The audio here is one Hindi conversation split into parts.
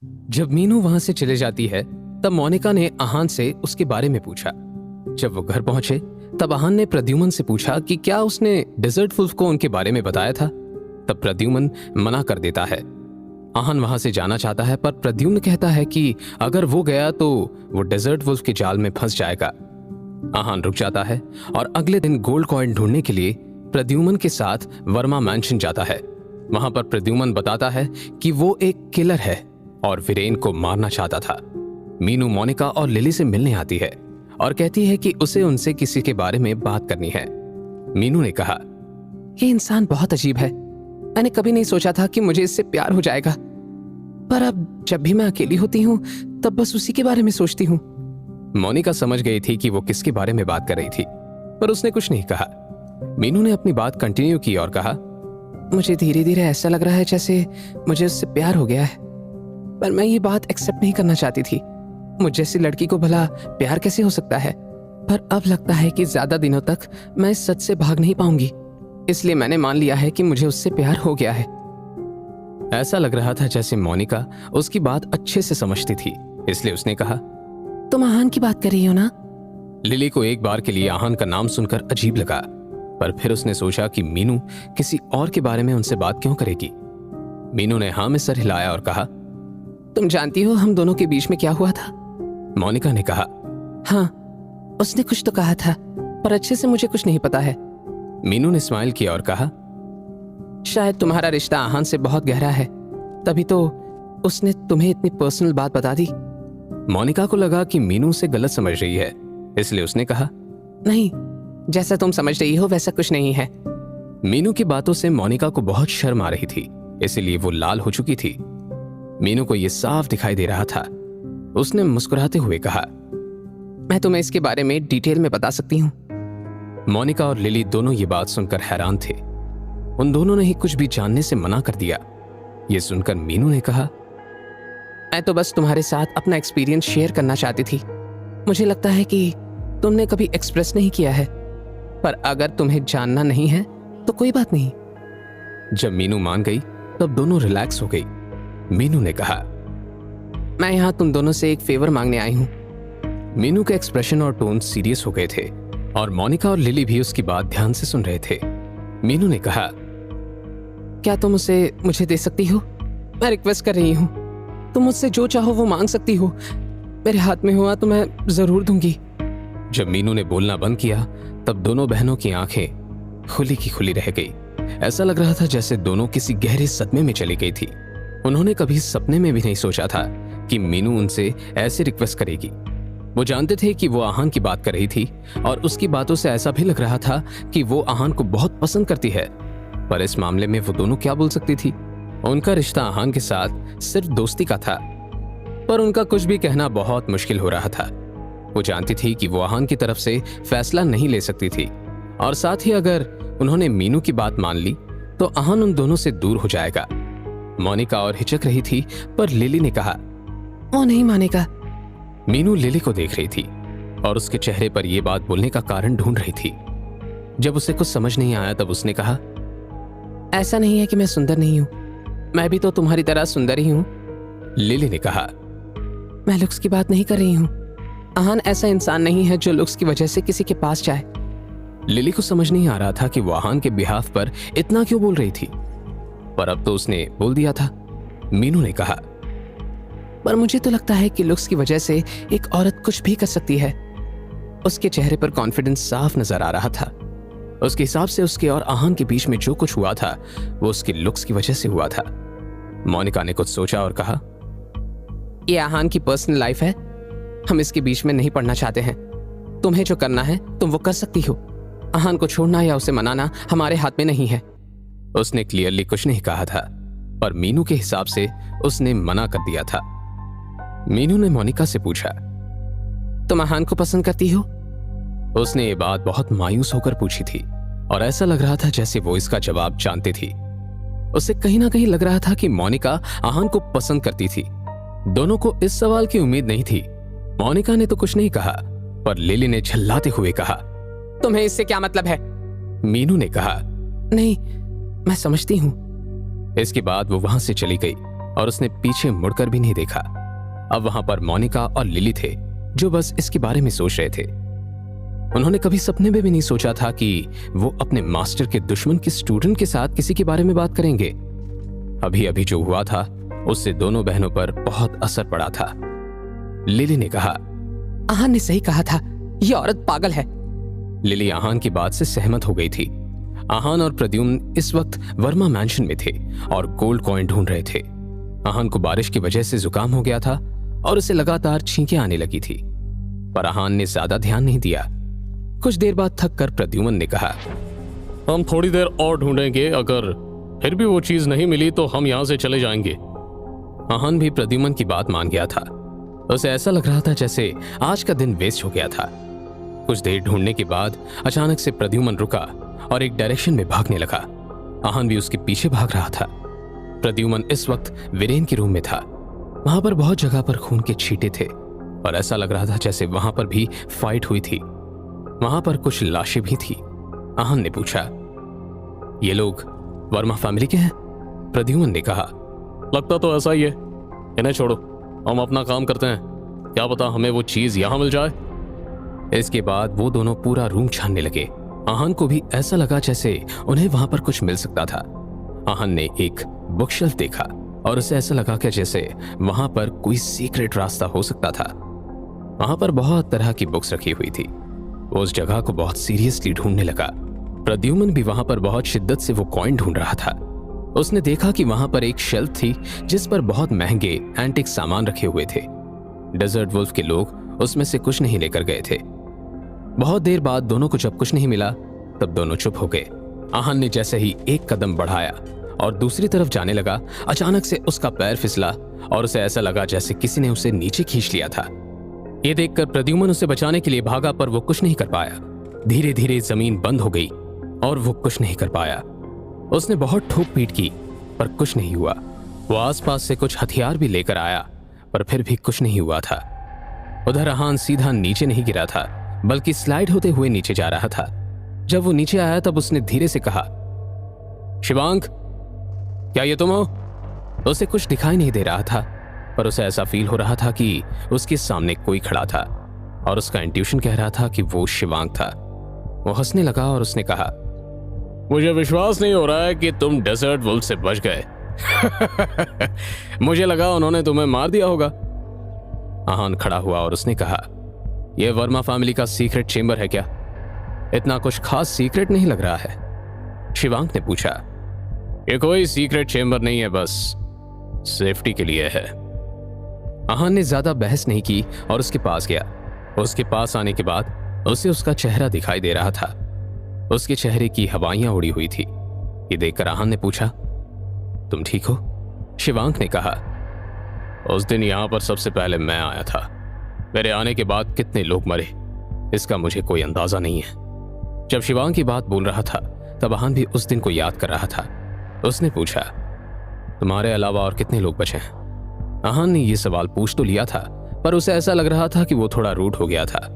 जब मीनू वहां से चले जाती है तब मोनिका ने आहान से उसके बारे में पूछा। जब वो घर पहुंचे तब आहान ने प्रद्युमन से पूछा कि क्या उसने डेजर्ट वुल्फ को उनके बारे में बताया था। तब प्रद्युमन मना कर देता है। आहान वहां से जाना चाहता है पर प्रद्युम्न कहता है कि अगर वो गया तो वो डेजर्ट वुल्फ के जाल में फंस जाएगा। आहान रुक जाता है और अगले दिन गोल्ड कॉइन ढूंढने के लिए प्रद्युमन के साथ वर्मा मैंशन जाता है। वहां पर प्रद्युमन बताता है कि वो एक किलर है और वीरेन को मारना चाहता था। मीनू मोनिका और लिली से मिलने आती है और कहती है कि उसे उनसे किसी के बारे में बात करनी है। मीनू ने कहा, ये इंसान बहुत अजीब है। मैंने कभी नहीं सोचा था कि मुझे इससे प्यार हो जाएगा, पर अब जब भी मैं अकेली होती हूँ तब बस उसी के बारे में सोचती हूँ। मोनिका समझ गई थी कि वो किसके बारे में बात कर रही थी, पर उसने कुछ नहीं कहा। मीनू ने अपनी बात कंटिन्यू की और कहा, मुझे धीरे धीरे ऐसा लग रहा है जैसे मुझे उससे प्यार हो गया है, पर मैं ये बात एक्सेप्ट नहीं करना चाहती थी। मुझ जैसी लड़की को भला प्यार कैसे हो सकता है, पर अब लगता है कि ज्यादा दिनों तक मैं इस सच से भाग नहीं पाऊंगी, इसलिए मैंने मान लिया है कि मुझे उससे प्यार हो गया है। ऐसा लग रहा था जैसे मोनिका उसकी बात अच्छे से समझती थी, इसलिए उसने कहा, तुम आहान की बात कर रही हो ना? लिली को एक बार के लिए आहान का नाम सुनकर अजीब लगा, पर फिर उसने सोचा कि मीनू किसी और के बारे में उनसे बात क्यों करेगी। मीनू ने हाँ में सर हिलाया और कहा, तुम जानती हो हम दोनों के बीच में क्या हुआ था? मोनिका ने कहा, हाँ, उसने कुछ तो कहा था, पर अच्छे से मुझे कुछ नहीं पता है। मीनू ने स्माइल किया और कहा, शायद तुम्हारा रिश्ता आहान से बहुत गहरा है, तभी तो उसने तुम्हें इतनी पर्सनल बात बता दी। मोनिका को लगा कि मीनू उसे गलत समझ रही है, इसलिए उसने कहा, नहीं, जैसा तुम समझ रही हो वैसा कुछ नहीं है। मीनू की बातों से मोनिका को बहुत शर्म आ रही थी, इसलिए वो लाल हो चुकी थी। मीनू को यह साफ दिखाई दे रहा था। उसने मुस्कुराते हुए कहा, मैं तुम्हें इसके बारे में डिटेल में बता सकती हूँ। मोनिका और लिली दोनों ये बात सुनकर हैरान थे। उन दोनों ने ही कुछ भी जानने से मना कर दिया। ये सुनकर मीनू ने कहा, मैं तो बस तुम्हारे साथ अपना एक्सपीरियंस शेयर करना चाहती थी। मुझे लगता है कि तुमने कभी एक्सप्रेस नहीं किया है, पर अगर तुम्हें जानना नहीं है तो कोई बात नहीं। जब मीनू मान गई तब दोनों रिलैक्स हो गई। मीनू ने कहा, मैं यहां तुम दोनों से एक फेवर मांगने आई हूं। मीनू के एक्सप्रेशन और टोन सीरियस हो गए थे और मोनिका और लिली भी उसकी बात ध्यान से सुन रहे थे। मीनू ने कहा, क्या तुम उसे मुझे दे सकती हो? मैं रिक्वेस्ट कर रही हूं, तुम मुझसे जो चाहो वो मांग सकती हो। मेरे हाथ में हुआ तो मैं जरूर दूंगी। जब मीनू ने बोलना बंद किया तब दोनों बहनों की आंखें खुली की खुली रह गई। ऐसा लग रहा था जैसे दोनों किसी गहरे सदमे में चली गई थी। उन्होंने कभी सपने में भी नहीं सोचा था कि मीनू उनसे ऐसे रिक्वेस्ट करेगी। वो जानते थे कि वो आहान की बात कर रही थी और उसकी बातों से ऐसा भी लग रहा था कि वो आहान को बहुत पसंद करती है, पर इस मामले में वो दोनों क्या बोल सकती थी? उनका रिश्ता आहान के साथ सिर्फ दोस्ती का था, पर उनका कुछ भी कहना बहुत मुश्किल हो रहा था। वो जानती थी कि वो आहान की तरफ से फैसला नहीं ले सकती थी, और साथ ही अगर उन्होंने मीनू की बात मान ली तो आहान उन दोनों से दूर हो जाएगा। मोनिका और हिचक रही थी, पर लिली ने कहा, वो नहीं मानेगा। मीनू लिली को देख रही थी और उसके चेहरे पर यह बात बोलने का कारण ढूंढ रही थी। जब उसे कुछ समझ नहीं आया तब उसने कहा, ऐसा नहीं है कि मैं सुंदर नहीं हूं, मैं भी तो तुम्हारी तरह सुंदर ही हूं। लिली ने कहा, मैं लुक्स की बात नहीं कर रही हूं। आहान ऐसा इंसान नहीं है जो लुक्स की वजह से किसी के पास जाए। लिली को समझ नहीं आ रहा था कि वो आहान के बिहाफ पर इतना क्यों बोल रही थी, पर अब तो उसने बोल दिया था। मीनू ने कहा, पर मुझे तो लगता है कि लुक्स की वजह से एक औरत कुछ भी कर सकती है। उसके चेहरे पर कॉन्फिडेंस साफ नजर आ रहा था। उसके हिसाब से उसके और आहान के बीच में जो कुछ हुआ था वो उसकी लुक्स की वजह से हुआ था। मोनिका ने कुछ सोचा और कहा, यह आहान की पर्सनल लाइफ है, हम इसके बीच में नहीं पड़ना चाहते हैं। तुम्हें जो करना है तुम वो कर सकती हो। आहान को छोड़ना या उसे मनाना हमारे हाथ में नहीं है। उसने क्लियरली कुछ नहीं कहा था, पर मीनू के हिसाब से उसने मना कर दिया था। मीनू ने मोनिका से पूछा, तुम आहान को पसंद करती हो? उसने ये बात बहुत मायूस होकर पूछी थी और ऐसा लग रहा था जैसे वो इसका जवाब जानती थी। उसे कहीं ना कहीं लग रहा था कि मोनिका आहान को पसंद करती थी। दोनों को इस सवाल की उम्मीद नहीं थी। मोनिका ने तो कुछ नहीं कहा, पर लिली ने झल्लाते हुए कहा, तुम्हें इससे क्या मतलब है? मीनू ने कहा, नहीं, मैं समझती हूं। इसके बाद वो वहां से चली गई और उसने पीछे मुड़कर भी नहीं देखा। अब वहां पर मोनिका और लिली थे जो बस इसके बारे में सोच रहे थे। उन्होंने कभी सपने में भी नहीं सोचा था कि वो अपने मास्टर के दुश्मन के स्टूडेंट के साथ किसी के बारे में बात करेंगे। अभी अभी जो हुआ था उससे दोनों बहनों पर बहुत असर पड़ा था। लिली ने कहा, आहान ने सही कहा था, ये औरत पागल है। लिली आहान की बात से सहमत हो गई थी। आहान और प्रद्युम्न इस वक्त वर्मा मैंशन में थे और गोल्ड कॉइन ढूंढ रहे थे। आहान को बारिश की वजह से जुकाम हो गया था और उसे लगातार छींकें आने लगी थी, पर आहान ने ज्यादा ध्यान नहीं दिया। कुछ देर बाद थक कर प्रद्युम्न ने कहा, हम थोड़ी देर और ढूंढेंगे, अगर फिर भी वो चीज नहीं मिली तो हम यहाँ से चले जाएंगे। आहान भी प्रद्युम्न की बात मान गया था। उसे ऐसा लग रहा था जैसे आज का दिन वेस्ट हो गया था। कुछ देर ढूंढने के बाद अचानक से प्रद्युम्न रुका और एक डायरेक्शन में भागने लगा। आहान भी उसके पीछे भाग रहा था। प्रद्युम्न इस वक्त वीरेन के रूम में था। वहां पर बहुत जगह पर खून के छींटे थे और ऐसा लग रहा था जैसे वहां पर भी फाइट हुई थी। वहां पर कुछ लाशें भी थी। आहान ने पूछा, ये लोग वर्मा फैमिली के हैं? प्रद्युम्न ने कहा, लगता तो ऐसा ही है। इन्हें छोड़ो, हम अपना काम करते हैं, क्या पता हमें वो चीज यहां मिल जाए। इसके बाद वो दोनों पूरा रूम छानने लगे। आहान को भी ऐसा लगा जैसे उन्हें वहां पर कुछ मिल सकता था। आहान ने एक बुकशेल्फ देखा और उसे ऐसा लगा कि जैसे वहां पर कोई सीक्रेट रास्ता हो सकता था। वहां पर बहुत तरह की बुक्स रखी हुई थी। वो उस जगह को बहुत सीरियसली ढूंढने लगा। प्रद्युम्न भी वहां पर बहुत शिद्दत से वो कॉइन ढूंढ रहा था। उसने देखा कि वहां पर एक शेल्फ थी जिस पर बहुत महंगे एंटिक सामान रखे हुए थे। डेजर्ट वुल्फ के लोग उसमें से कुछ नहीं लेकर गए थे। बहुत देर बाद दोनों को जब कुछ नहीं मिला तब दोनों चुप हो गए। आहान ने जैसे ही एक कदम बढ़ाया और दूसरी तरफ जाने लगा, अचानक से उसका पैर फिसला और उसे ऐसा लगा जैसे किसी ने उसे नीचे खींच लिया था। ये देखकर प्रद्युम्न उसे बचाने के लिए भागा, पर वो कुछ नहीं कर पाया। धीरे धीरे जमीन बंद हो गई और वो कुछ नहीं कर पाया। उसने बहुत ठोक पीट की पर कुछ नहीं हुआ। वो आसपास से कुछ हथियार भी लेकर आया पर फिर भी कुछ नहीं हुआ था। उधर आहान सीधा नीचे नहीं गिरा था बल्कि स्लाइड होते हुए नीचे जा रहा था। जब वो नीचे आया तब उसने धीरे से कहा, शिवांक, क्या ये तुम हो? उसे कुछ दिखाई नहीं दे रहा था पर उसे ऐसा फील हो रहा था कि उसके सामने कोई खड़ा था और उसका इंट्यूशन कह रहा था कि वो शिवांक था। वो हंसने लगा और उसने कहा, मुझे विश्वास नहीं हो रहा है कि तुम डेजर्ट वुल्फ से बच गए। मुझे लगा उन्होंने तुम्हें मार दिया होगा। आहान खड़ा हुआ और उसने कहा, यह वर्मा फैमिली का सीक्रेट चेंबर है क्या? इतना कुछ खास सीक्रेट नहीं लग रहा है। शिवांक ने पूछा, ये कोई सीक्रेट चेंबर नहीं है, बस सेफ्टी के लिए है। आहान ने ज्यादा बहस नहीं की और उसके पास गया। उसके पास आने के बाद उसे उसका चेहरा दिखाई दे रहा था। उसके चेहरे की हवाइयां उड़ी हुई थी। ये देखकर आहान ने पूछा, तुम ठीक हो? शिवांक ने कहा, उस दिन यहां पर सबसे पहले मैं आया था। मेरे आने के बाद कितने लोग मरे इसका मुझे कोई अंदाजा नहीं है। जब शिवांक की बात बोल रहा था तब आहान भी उस दिन को याद कर रहा था। उसने पूछा, तुम्हारे अलावा और कितने लोग बचे हैं? आहान ने यह सवाल पूछ तो लिया था पर उसे ऐसा लग रहा था कि वो थोड़ा रूड हो गया था।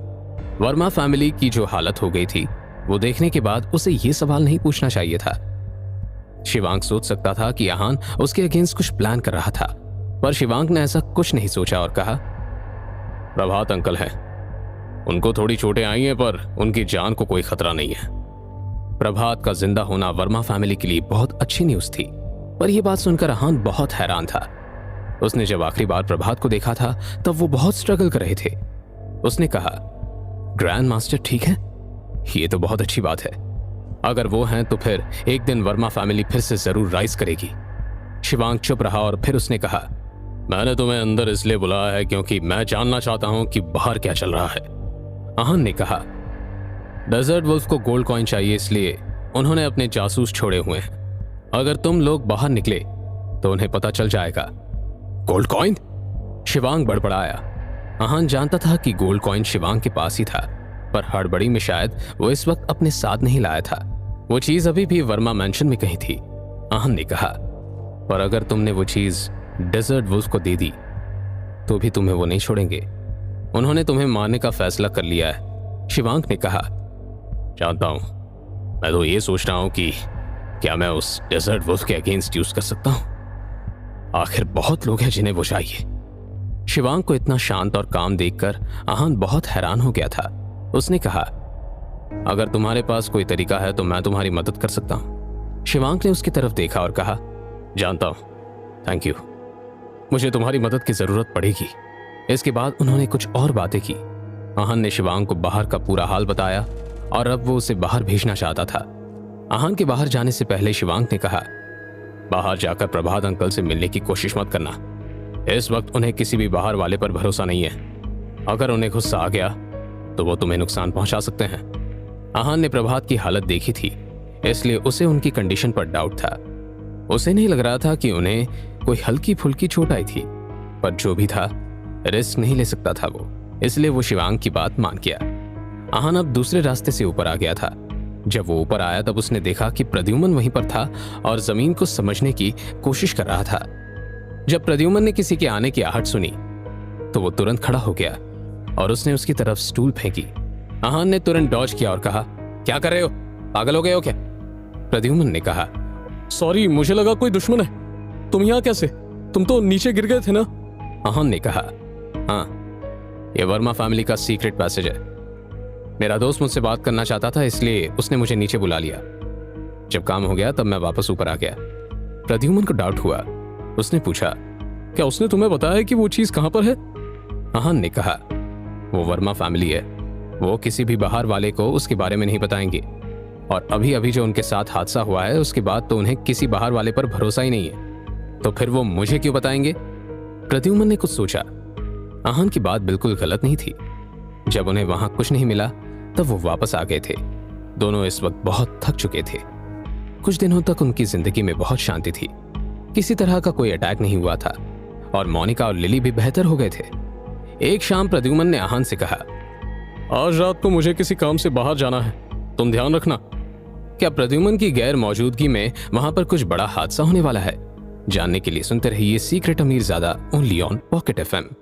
वर्मा फैमिली की जो हालत हो गई थी वो देखने के बाद उसे यह सवाल नहीं पूछना चाहिए था। शिवांक सोच सकता था कि आहान उसके अगेंस्ट कुछ प्लान कर रहा था, पर शिवांक ने ऐसा कुछ नहीं सोचा और कहा, प्रभात अंकल हैं, उनको थोड़ी चोटें आई हैं पर उनकी जान को कोई खतरा नहीं है। प्रभात का जिंदा होना वर्मा फैमिली के लिए बहुत अच्छी न्यूज थी, पर यह बात सुनकर आहान बहुत हैरान था। उसने जब आखिरी बार प्रभात को देखा था तब वो बहुत स्ट्रगल कर रहे थे। उसने कहा, ग्रैंड मास्टर ठीक है? ये तो बहुत अच्छी बात है। अगर वो हैं तो फिर एक दिन वर्मा फैमिली फिर से जरूर राइज करेगी। शिवांक चुप रहा और फिर उसने कहा, मैंने तुम्हें अंदर इसलिए बुलाया है क्योंकि मैं जानना चाहता हूं कि बाहर क्या चल रहा है। आहान ने कहा, डेजर्ट वुल्फ को गोल्ड कॉइन चाहिए, इसलिए उन्होंने अपने जासूस छोड़े हुए हैं। अगर तुम लोग बाहर निकले तो उन्हें पता चल जाएगा। Gold coin? शिवांक बड़बड़ाया। आहान जानता था कि गोल्ड कॉइन शिवांक के पास ही था, पर हड़बड़ी में शायद वो इस वक्त अपने साथ नहीं लाया था। वो चीज अभी भी वर्मा मैंशन में कहीं थी। आहान ने कहा, पर अगर तुमने वो चीज डेजर्ट वुल्फ को दे दी तो भी तुम्हें वो नहीं छोड़ेंगे। उन्होंने तुम्हें मारने का फैसला कर लिया है। शिवांक ने कहा, जानता हूं, मैं तो ये सोच रहा हूं कि क्या मैं उस डेजर्ट वुल्फ के अगेंस्ट यूज कर सकता हूं। आखिर बहुत लोग हैं जिन्हें वो चाहिए। शिवांग को इतना शांत और काम देखकर आहान बहुत हैरान हो गया था। उसने कहा, अगर तुम्हारे पास कोई तरीका है तो मैं तुम्हारी मदद कर सकता हूं। शिवांग ने उसकी तरफ देखा और कहा, जानता हूं, थैंक यू, मुझे तुम्हारी मदद की जरूरत पड़ेगी। इसके बाद उन्होंने कुछ और बातें की। आहान ने शिवांग को बाहर का पूरा हाल बताया और अब वो उसे बाहर भेजना चाहता था। आहान के बाहर जाने से पहले शिवांग ने कहा, बाहर जाकर प्रभात अंकल से मिलने की कोशिश मत करना। इस वक्त उन्हें किसी भी बाहर वाले पर भरोसा नहीं है। अगर उन्हें गुस्सा आ गया तो वो तुम्हें नुकसान पहुंचा सकते हैं। आहान ने प्रभात की हालत देखी थी, इसलिए उसे उनकी कंडीशन पर डाउट था। उसे नहीं लग रहा था कि उन्हें कोई हल्की फुल्की चोट आई थी, पर जो भी था रिस्क नहीं ले सकता था वो, इसलिए वो शिवांग की बात मान गया। आहान अब दूसरे रास्ते से ऊपर आ गया था। जब वो ऊपर आया तब उसने देखा कि प्रद्युमन वहीं पर था और जमीन को समझने की कोशिश कर रहा था। जब प्रद्युमन ने किसी के आने की आहट सुनी तो वो तुरंत खड़ा हो गया और उसने उसकी तरफ स्टूल फेंकी। आहान ने तुरंत डॉज किया और कहा, क्या कर रहे हो, पागल हो गए हो क्या? प्रद्युमन ने कहा, सॉरी, मुझे लगा कोई दुश्मन है। तुम यहाँ कैसे? तुम तो नीचे गिर गए थे ना? आहान ने कहा, हाँ, ये वर्मा फैमिली का सीक्रेट पैसेज है। मेरा दोस्त मुझसे बात करना चाहता था, इसलिए उसने मुझे नीचे बुला लिया। जब काम हो गया तब मैं वापस ऊपर आ गया। प्रद्युमन को डाउट हुआ। उसने पूछा, क्या उसने तुम्हें बताया कि वो चीज कहां पर है? आहान ने कहा, वो वर्मा फैमिली है, वो किसी भी बाहर वाले को उसके बारे में नहीं बताएंगे। और अभी अभी जो उनके साथ हादसा हुआ है उसके बाद तो उन्हें किसी बाहर वाले पर भरोसा ही नहीं है, तो फिर वो मुझे क्यों बताएंगे? प्रद्युमन ने कुछ सोचा। आहान की बात बिल्कुल गलत नहीं थी। जब उन्हें वहां कुछ नहीं मिला तब वो वापस आ गए थे। दोनों इस वक्त बहुत थक चुके थे। कुछ दिनों तक उनकी जिंदगी में बहुत शांति थी। किसी तरह का कोई अटैक नहीं हुआ था और मोनिका और लिली भी बेहतर हो गए थे। एक शाम प्रद्युमन ने आहान से कहा, आज रात को मुझे किसी काम से बाहर जाना है, तुम ध्यान रखना। क्या प्रद्युमन की गैर मौजूदगी में वहां पर कुछ बड़ा हादसा होने वाला है? जानने के लिए सुनते रहिए सीक्रेट अमीरजादा ओनली ऑन पॉकेट FM।